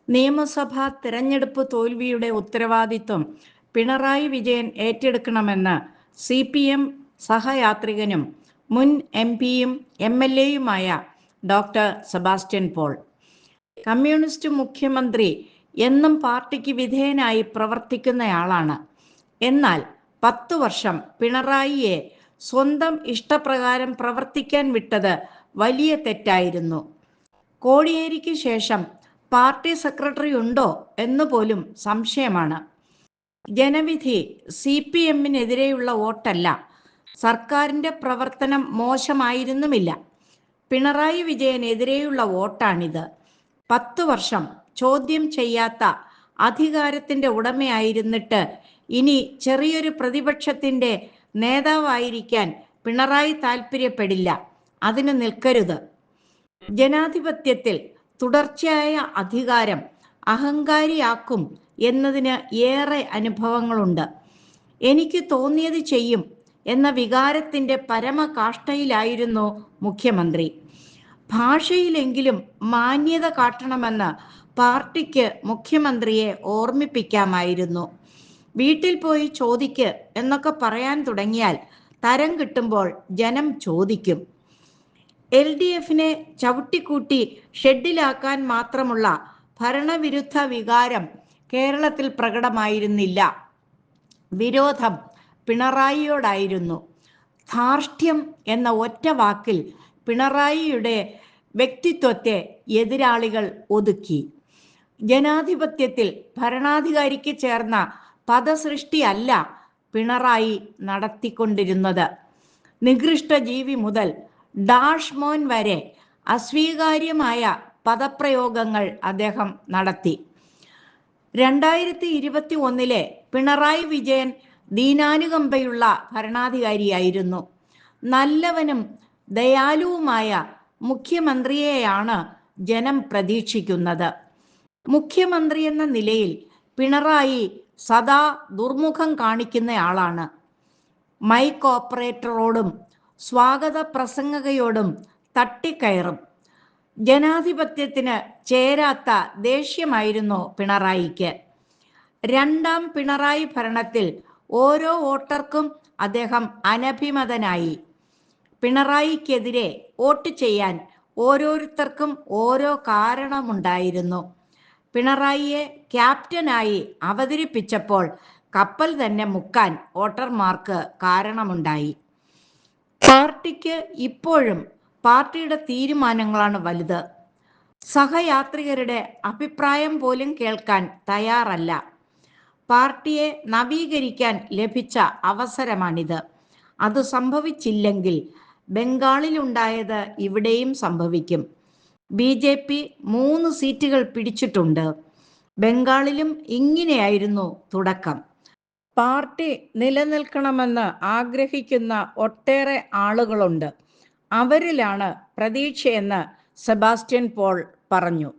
നിയമസഭാ തിരഞ്ഞെടുപ്പ് തോൽവിയുടെ ഉത്തരവാദിത്വം പിണറായി വിജയൻ ഏറ്റെടുക്കണമെന്ന് CPM സഹയാത്രികനും മുൻ MP-യും MLA-യുമായ ഡോക്ടർ സെബാസ്റ്റ്യൻ പോൾ. കമ്മ്യൂണിസ്റ്റ് മുഖ്യമന്ത്രി എന്നും പാർട്ടിക്ക് വിധേയനായി പ്രവർത്തിക്കുന്നയാളാണ്. എന്നാൽ 10 വർഷം പിണറായിയെ സ്വന്തം ഇഷ്ടപ്രകാരം പ്രവർത്തിക്കാൻ വിട്ടത് വലിയ തെറ്റായിരുന്നു. കോടിയേരിക്ക് ശേഷം പാർട്ടി സെക്രട്ടറി ഉണ്ടോ എന്ന് പോലും സംശയമാണ്. ജനവിധി CPM-നെതിരെയുള്ള വോട്ടല്ല, സർക്കാരിൻ്റെ പ്രവർത്തനം മോശമായിരുന്നുമില്ല, പിണറായി വിജയനെതിരെയുള്ള വോട്ടാണിത്. 10 വർഷം ചോദ്യം ചെയ്യാത്ത അധികാരത്തിൻ്റെ ഉടമയായിരുന്നിട്ട് ഇനി ചെറിയൊരു പ്രതിപക്ഷത്തിൻ്റെ നേതാവായിരിക്കാൻ പിണറായി താല്പര്യപ്പെടില്ല. അതിന് നിൽക്കരുത്. ജനാധിപത്യത്തിൽ തുടർച്ചയായ അധികാരം അഹങ്കാരിയാക്കും എന്നതിന് ഏറെ അനുഭവങ്ങളുണ്ട്. എനിക്ക് തോന്നിയത് ചെയ്യും എന്ന വികാരത്തിൻ്റെ പരമകാഷ്ഠയിലായിരുന്നു മുഖ്യമന്ത്രി. ഭാഷയിലെങ്കിലും മാന്യത കാട്ടണമെന്ന് പാർട്ടിക്ക് മുഖ്യമന്ത്രിയെ ഓർമ്മിപ്പിക്കാമായിരുന്നു. വീട്ടിൽ പോയി ചോദിക്ക് എന്നൊക്കെ പറയാൻ തുടങ്ങിയാൽ തരം കിട്ടുമ്പോൾ ജനം ചോദിക്കും. LDF-നെ ചവിട്ടിക്കൂട്ടി ഷെഡിലാക്കാൻ മാത്രമുള്ള ഭരണവിരുദ്ധ വികാരം കേരളത്തിൽ പ്രകടമായിരുന്നില്ല. വിരോധം പിണറായിയോടായിരുന്നു. ധാർഷ്ട്യം എന്ന ഒറ്റ വാക്കിൽ പിണറായിയുടെ വ്യക്തിത്വത്തെ എതിരാളികൾ ഒതുക്കി. ജനാധിപത്യത്തിൽ ഭരണാധികാരിക്ക് ചേർന്ന പദസൃഷ്ടിയല്ല പിണറായി നടത്തിക്കൊണ്ടിരുന്നത്. നികൃഷ്ട ജീവി മുതൽ ഡാഷ് മോൻ വരെ അസ്വീകാര്യമായ പദപ്രയോഗങ്ങൾ അദ്ദേഹം നടത്തി. 2021 പിണറായി വിജയൻ ദീനാനുകമ്പയുള്ള ഭരണാധികാരിയായിരുന്നു. നല്ലവനും ദയാലുവുമായ മുഖ്യമന്ത്രിയെയാണ് ജനം പ്രതീക്ഷിക്കുന്നത്. മുഖ്യമന്ത്രി എന്ന നിലയിൽ പിണറായി സദാ ദുർമുഖം കാണിക്കുന്നയാളാണ്. മൈക്ക് ഓപ്പറേറ്ററോടും സ്വാഗത പ്രസംഗകയോടും തട്ടിക്കയറും. ജനാധിപത്യത്തിന് ചേരാത്ത ദേഷ്യമായിരുന്നു പിണറായിക്ക്. രണ്ടാം പിണറായി ഭരണത്തിൽ ഓരോ വോട്ടർക്കും അദ്ദേഹം അനഭിമതനായി. പിണറായിക്കെതിരെ വോട്ട് ചെയ്യാൻ ഓരോരുത്തർക്കും ഓരോ കാരണമുണ്ടായിരുന്നു. പിണറായിയെ ക്യാപ്റ്റനായി അവതരിപ്പിച്ചപ്പോൾ കപ്പൽ തന്നെ മുക്കാൻ വോട്ടർമാർക്ക് കാരണമുണ്ടായി. പാർട്ടിക്ക് ഇപ്പോഴും പാർട്ടിയുടെ തീരുമാനങ്ങളാണ് വലുത്. സഹയാത്രികരുടെ അഭിപ്രായം പോലും കേൾക്കാൻ തയ്യാറല്ല. പാർട്ടിയെ നവീകരിക്കാൻ ലഭിച്ച അവസരമാണിത്. അത് സംഭവിച്ചില്ലെങ്കിൽ ബംഗാളിലുണ്ടായത് ഇവിടെയും സംഭവിക്കും. BJP 3 സീറ്റുകൾ പിടിച്ചിട്ടുണ്ട്. ബംഗാളിലും ഇങ്ങനെയായിരുന്നു തുടക്കം. പാർട്ടി നിലനിൽക്കണമെന്ന് ആഗ്രഹിക്കുന്ന ഒട്ടേറെ ആളുകളുണ്ട്. അവരിലാണ് പ്രതീക്ഷയെന്ന് സെബാസ്റ്റ്യൻ പോൾ പറഞ്ഞു.